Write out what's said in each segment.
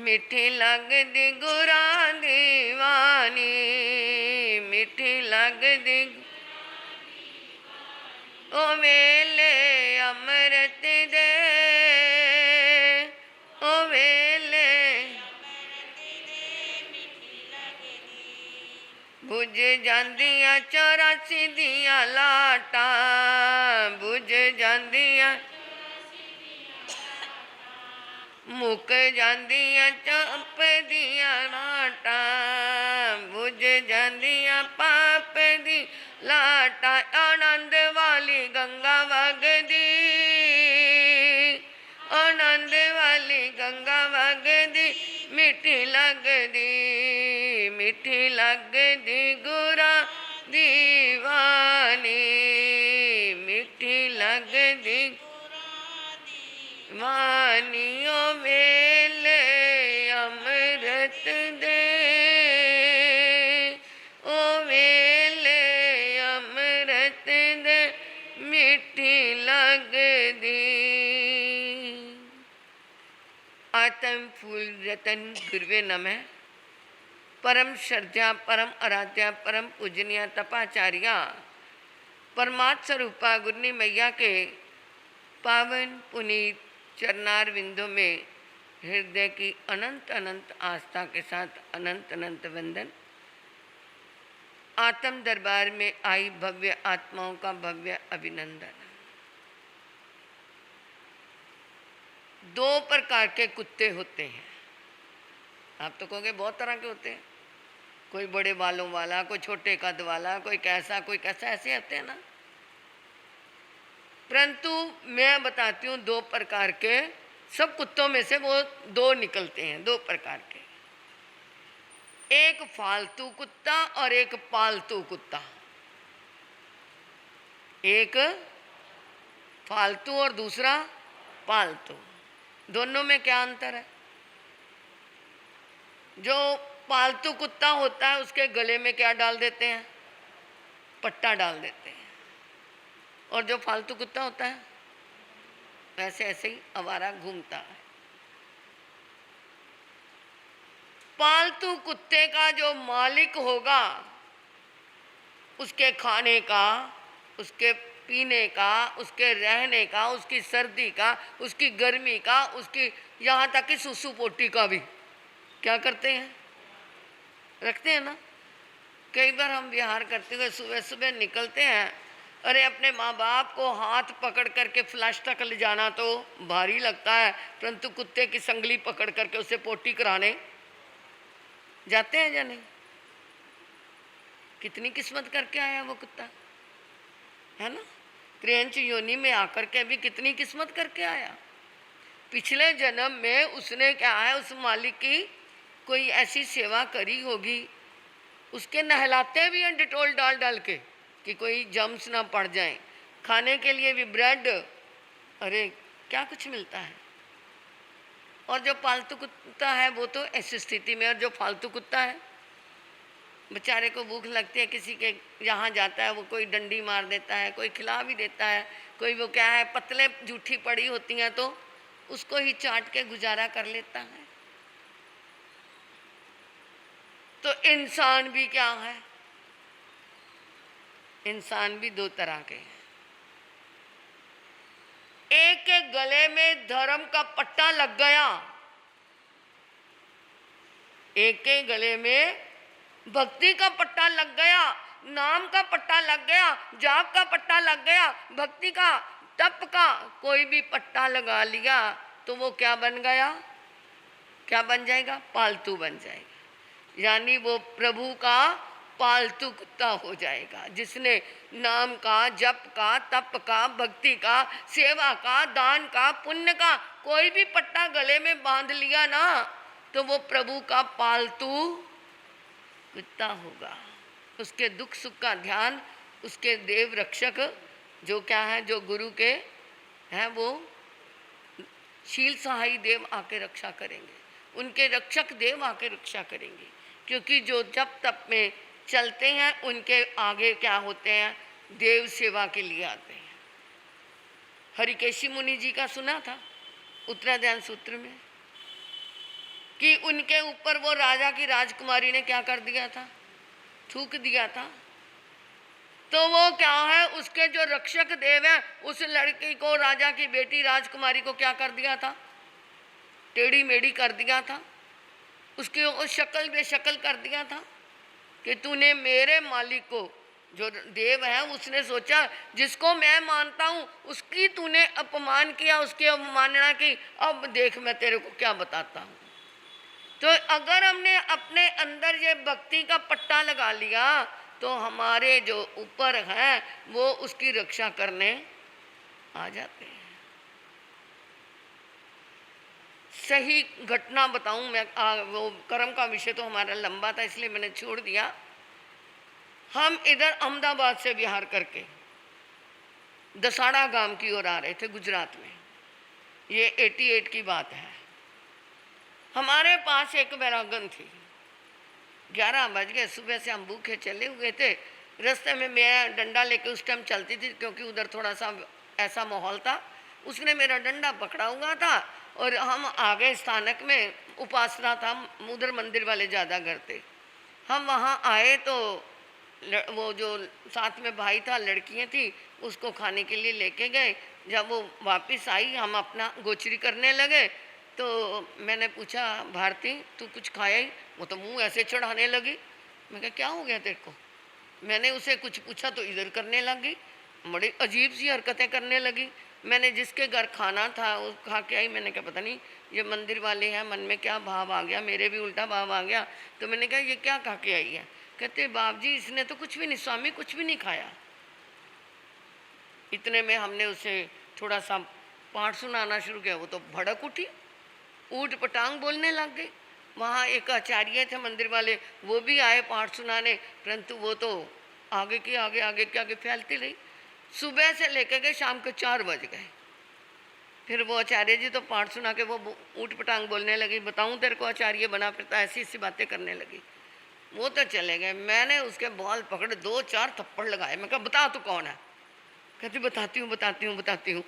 मिठी लगदी गुरा दीवानी, मिठी लगदी ओ वेले अमृत दे, ओ वेले बुझ जांदियां 84 दियां लाटां, बुझ जांदियां मुक जांदियां चंप दियां लाटां, बुझ जांदियां पाप दी लाटां। आनंद वाली गंगा वगदी, आनंद वाली गंगा वगदी, मिठी लगदी, मिठी लगदी गुरा दीवानी, मिठी लगदी वानियो वेले अमृत दे, ओ वेले अमृत दे, मिठी लगदी। आत्म फूल रतन गुरुवे नमः। परम श्रद्धा परम आराध्या परम पूजनीय तपाचार्या परमात्म स्वरूपा गुरनी मैया के पावन पुनीत चरणार विंदों में हृदय की अनंत अनंत आस्था के साथ अनंत अनंत वंदन। आत्म दरबार में आई भव्य आत्माओं का भव्य अभिनंदन। दो प्रकार के कुत्ते होते हैं। आप तो कहोगे बहुत तरह के होते हैं, कोई बड़े बालों वाला, कोई छोटे कद वाला, कोई कैसा कोई कैसा, ऐसे होते हैं ना। परंतु मैं बताती हूँ दो प्रकार के, सब कुत्तों में से वो दो निकलते हैं, दो प्रकार के। एक फालतू कुत्ता और एक पालतू कुत्ता। एक फालतू और दूसरा पालतू। दोनों में क्या अंतर है? जो पालतू कुत्ता होता है उसके गले में क्या डाल देते हैं? पट्टा डाल देते हैं। और जो फालतू कुत्ता होता है वैसे ऐसे ही आवारा घूमता है। पालतू कुत्ते का जो मालिक होगा उसके खाने का, उसके पीने का, उसके रहने का, उसकी सर्दी का, उसकी गर्मी का, उसकी यहाँ तक कि सुसु पोटी का भी क्या करते हैं? रखते हैं ना। कई बार हम विहार करते हुए सुबह सुबह निकलते हैं, अरे अपने माँ बाप को हाथ पकड़ करके फ्लैश तक ले जाना तो भारी लगता है, परंतु कुत्ते की संगली पकड़ करके उसे पोटी कराने जाते हैं या नहीं? कितनी किस्मत करके आया वो कुत्ता, है ना। क्रेंच योनि में आकर के भी कितनी किस्मत करके आया। पिछले जन्म में उसने क्या है, उस मालिक की कोई ऐसी सेवा करी होगी, उसके नहलाते भी हैं डिटोल डाल डाल के कि कोई जम्स ना पड़ जाए। खाने के लिए भी ब्रेड, अरे क्या कुछ मिलता है। और जो पालतू कुत्ता है वो तो ऐसी स्थिति में, और जो फालतू कुत्ता है बेचारे को भूख लगती है, किसी के यहाँ जाता है वो कोई डंडी मार देता है, कोई खिला भी देता है, कोई वो क्या है पतले जूठी पड़ी होती हैं तो उसको ही चाट के गुजारा कर लेता है। तो इंसान भी क्या है, इंसान भी दो तरह के हैं। एक के गले में धर्म का पट्टा लग गया, एक के गले में भक्ति का पट्टा लग गया, नाम का पट्टा लग गया, जाप का पट्टा लग गया, भक्ति का तप का कोई भी पट्टा लगा लिया तो वो क्या बन गया? क्या बन जाएगा? पालतू बन जाएगा। यानी वो प्रभु का पालतू कुत्ता हो जाएगा, जिसने नाम का, जप का, तप का, भक्ति का, सेवा का, दान का, पुण्य का कोई भी पट्टा गले में बांध लिया ना तो वो प्रभु का पालतू कुत्ता होगा। उसके दुख सुख का ध्यान उसके देव रक्षक जो क्या है, जो गुरु के हैं, वो शील सहाई देव आके रक्षा करेंगे, उनके रक्षक देव आके रक्षा करेंगे। क्योंकि जो जप तप में चलते हैं उनके आगे क्या होते हैं? देव सेवा के लिए आते हैं। हरिकेशी मुनि जी का सुना था उत्तराध्यान सूत्र में, कि उनके ऊपर वो राजा की राजकुमारी ने क्या कर दिया था, थूक दिया था। तो वो क्या है, उसके जो रक्षक देव है उस लड़की को, राजा की बेटी राजकुमारी को क्या कर दिया था, टेढ़ी मेढ़ी कर दिया था, उसकी शक्ल बेशक्ल कर दिया था कि तूने मेरे मालिक को, जो देव है, उसने सोचा जिसको मैं मानता हूँ उसकी तूने अपमान किया, उसकी अवमानना की, अब देख मैं तेरे को क्या बताता हूँ। तो अगर हमने अपने अंदर ये भक्ति का पट्टा लगा लिया तो हमारे जो ऊपर है वो उसकी रक्षा करने आ जाते हैं। सही घटना बताऊं मैं, वो कर्म का विषय तो हमारा लंबा था इसलिए मैंने छोड़ दिया। हम इधर अहमदाबाद से बिहार करके दसाड़ा गांव की ओर आ रहे थे गुजरात में, ये 88 की बात है। हमारे पास एक वैरागन थी, 11 बज गए, सुबह से हम भूखे चले हुए थे। रास्ते में मैं डंडा लेके उस टाइम चलती थी क्योंकि उधर थोड़ा सा ऐसा माहौल था, उसने मेरा डंडा पकड़ा हुआ था और हम आगे स्थानक में, उपासना था उधर, मंदिर वाले ज़्यादा घर थे। हम वहाँ आए तो वो जो साथ में भाई था, लड़कियाँ थी, उसको खाने के लिए लेके गए। जब वो वापस आई हम अपना गोचरी करने लगे तो मैंने पूछा, भारती तू कुछ खाया ही? वो तो मुंह ऐसे चढ़ाने लगी। मैं कहा क्या हो गया तेरे को? मैंने उसे कुछ पूछा तो इधर करने लगी, बड़ी अजीब सी हरकतें करने लगी। मैंने जिसके घर खाना था वो खा के आई। मैंने कहा पता नहीं ये मंदिर वाले हैं, मन में क्या भाव आ गया, मेरे भी उल्टा भाव आ गया। तो मैंने कहा ये क्या खा के आई है? कहते बाप जी इसने तो कुछ भी नहीं, स्वामी कुछ भी नहीं खाया। इतने में हमने उसे थोड़ा सा पाठ सुनाना शुरू किया, वो तो भड़क उठी, ऊट पटांग बोलने लग गई। वहाँ एक आचार्य थे मंदिर वाले, वो भी आए पाठ सुनाने, परंतु वो तो आगे के आगे फैलती रही। सुबह से लेकर के शाम के 4 बज गए। फिर वो आचार्य जी तो पाठ सुना के वो ऊट पटांग बोलने लगी, बताऊँ तेरे को आचार्य बना फिरता, ऐसी ऐसी बातें करने लगी। वो तो चले गए। मैंने उसके बाल पकड़े 2-4 थप्पड़ लगाए। मैं कहा बता तू कौन है? कहती बताती हूँ।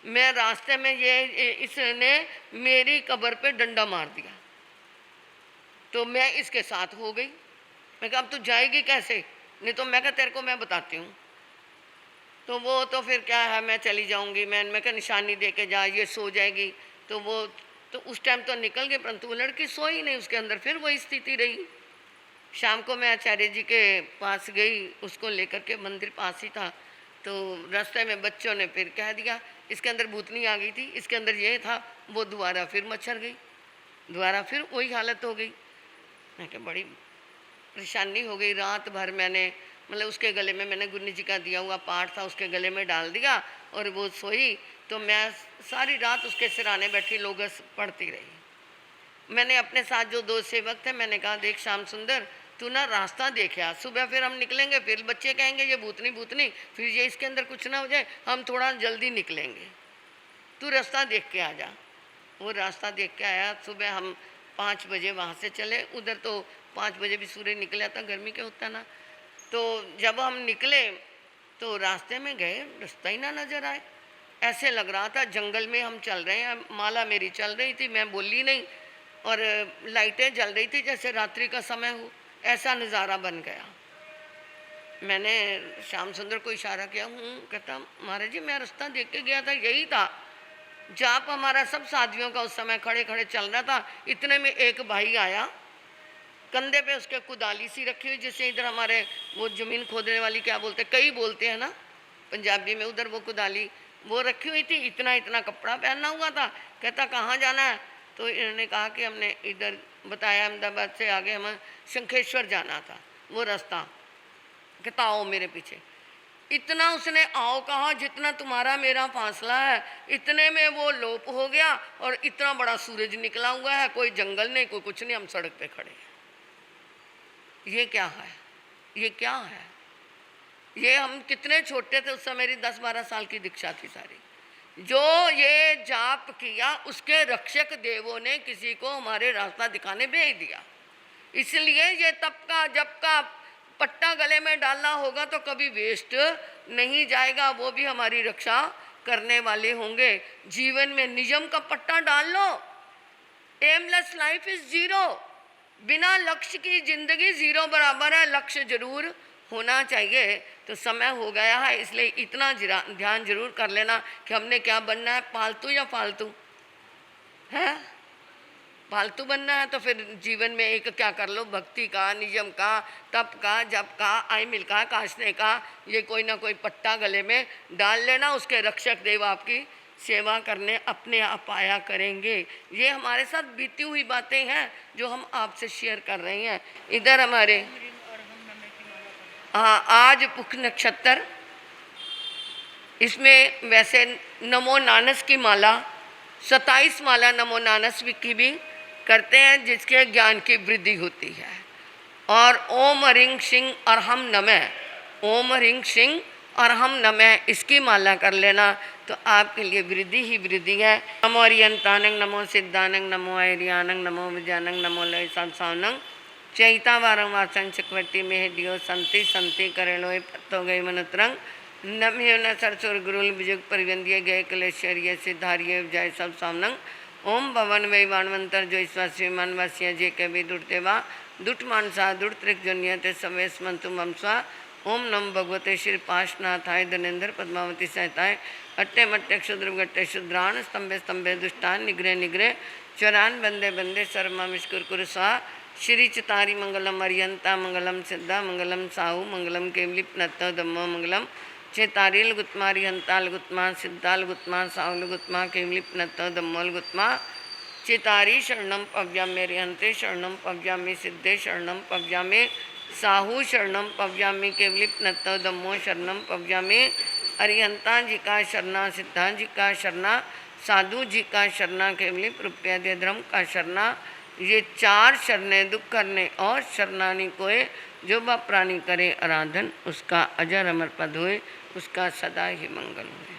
मैं रास्ते में ये इसने मेरी कब्र पे डंडा मार दिया तो मैं इसके साथ हो गई। मैं कहा अब तू जाएगी कैसे? नहीं तो मैं कहा तेरे को मैं बताती हूँ। तो वो तो फिर क्या है, मैं चली जाऊँगी। मैं कहा निशानी दे के जा, ये सो जाएगी। तो वो तो उस टाइम तो निकल गई, परंतु वो लड़की सोई नहीं, उसके अंदर फिर वही स्थिति रही। शाम को मैं आचार्य जी के पास गई, उसको लेकर के, मंदिर पास ही था। तो रास्ते में बच्चों ने फिर कह दिया इसके अंदर भूतनी आ गई थी, इसके अंदर ये था। वो दोबारा फिर मच्छर गई, दोबारा फिर वही हालत हो गई। मैं क्या बड़ी परेशानी हो गई। रात भर मैंने मतलब उसके गले में मैंने गुरु जी का दिया हुआ पाठ था, उसके गले में डाल दिया और वो सोई। तो मैं सारी रात उसके सिराने बैठी लोगस पढ़ती रही। मैंने अपने साथ जो 2 सेवक थे, मैंने कहा देख श्याम सुंदर तू ना रास्ता देखा, सुबह फिर हम निकलेंगे, फिर बच्चे कहेंगे ये भूतनी, फिर ये इसके अंदर कुछ ना हो जाए, हम थोड़ा जल्दी निकलेंगे, तू रास्ता देख के आ जा। वो रास्ता देख के आया। सुबह हम 5 बजे वहाँ से चले। उधर तो 5 बजे भी सूर्य निकला था, गर्मी क्या होता ना। तो जब हम निकले तो रास्ते में गए, रास्ता ही ना नज़र आए। ऐसे लग रहा था जंगल में हम चल रहे हैं। माला मेरी चल रही थी, मैं बोली नहीं, और लाइटें जल रही थी जैसे रात्रि का समय हो, ऐसा नज़ारा बन गया। मैंने श्याम सुंदर को इशारा किया हूँ, कहता महाराज जी मैं रास्ता देख के गया था, यही था। जाप हमारा सब साथियों का उस समय खड़े खड़े चल रहा था। इतने में एक भाई आया, कंधे पे उसके कुदाली सी रखी हुई, जिससे इधर हमारे वो ज़मीन खोदने वाली क्या बोलते, कई बोलते हैं ना पंजाबी में, उधर वो कुदाली वो रखी हुई थी। इतना इतना कपड़ा पहना हुआ था। कहता कहाँ जाना है? तो इन्होंने कहा कि हमने इधर बताया अहमदाबाद से आगे हमें शंखेश्वर जाना था, वो रास्ता। कहता आओ मेरे पीछे। इतना उसने आओ कहा जितना तुम्हारा मेरा फासला है, इतने में वो लोप हो गया और इतना बड़ा सूरज निकला हुआ है। कोई जंगल नहीं, कोई कुछ नहीं, हम सड़क पे खड़े हैं। ये क्या है? ये क्या है? ये हम कितने छोटे थे उस समय, मेरी 10-12 साल की दीक्षा थी सारी। जो ये जाप किया उसके रक्षक देवों ने किसी को हमारे रास्ता दिखाने भेज दिया। इसलिए ये तप का जप का पट्टा गले में डालना होगा तो कभी वेस्ट नहीं जाएगा, वो भी हमारी रक्षा करने वाले होंगे। जीवन में नियम का पट्टा डाल लो, एमलेस लाइफ इज जीरो। बिना लक्ष्य की जिंदगी जीरो बराबर है। लक्ष्य जरूर होना चाहिए। तो समय हो गया है, इसलिए इतना ध्यान जरूर कर लेना कि हमने क्या बनना है, पालतू या फालतू है। फालतू बनना है तो फिर जीवन में एक क्या कर लो, भक्ति का, नियम का, तप का, जप का, आइमिल का, काशने का, ये कोई ना कोई पट्टा गले में डाल लेना। उसके रक्षक देव आपकी सेवा करने अपने आप आया करेंगे। ये हमारे साथ बीती हुई बातें हैं जो हम आपसे शेयर कर रहे हैं। इधर हमारे हाँ, आज पुख नक्षत्र, इसमें वैसे नमो नानस की माला 27 माला नमो नानस की भी करते हैं, जिसके ज्ञान की वृद्धि होती है। और ओम ह्रीं सिंह और हम नमः, ओम ह्रीं सिंह और हम नमः, इसकी माला कर लेना तो आपके लिए वृद्धि ही वृद्धि है। नमो अरियंतानंग, नमो सिद्धानंग, नमो ऐरियानंग, नमो विजयानंग, नमो लय संसावनंग, चैता वारं वासन चकवटी में दियो संति संति करेलो पत्तो गई मनुत्रंग, नम्य न सरसुर गुरुल बिजुग परिवंदिय गए कलेश्वरिय सिद्धार्य जय सब सामनंग, ओम भवन वै वाणवंतर जो ईश्वासी मनवासिया जे के भी दुटते वा दुट मानसा दुट त्रिक जन्यते सवेश मंतु मम स्वा, ओम नम भगवते श्री पाशनाथाय धनेन्द्र पद्मावती सहिताय, अट्टे मट्टे क्षुद्र गट्टे शुद्रान, स्तंभे स्तंभे दुष्टान, निग्रह निग्रह चरान, बंदे बंदे सर्मा मिष्कुर कुरु स्वा। श्री चितारी मंगलम अरियंता मंगलम सिद्धा मंगलम साहू मंगलम केवली नत्तो दम्मो मंगलम चेतारिल गुत्मारी हंताल गुत्मा सिद्धाल गुत्मा साहुल गुत्मा केवली नत्तो दम्मोल गुत्मा चेतारी शरणम पव्यामे रिहंते शरणम पव्यामे सिद्धे शरणम पव्यामे साहू शरणम पव्यामे केवली नत्तो दम्मो शरणम पव्यामे अरिहंता जी का शरणा सिद्धा जी का शरणा साधु जी का शरणा केवली रुपया धर्म का शरणा। ये 4 शरणें दुख करने और शरणानी कोय, जो वह प्राणी करे आराधन उसका अजर अमर पद हुए, उसका सदा ही मंगल हुए।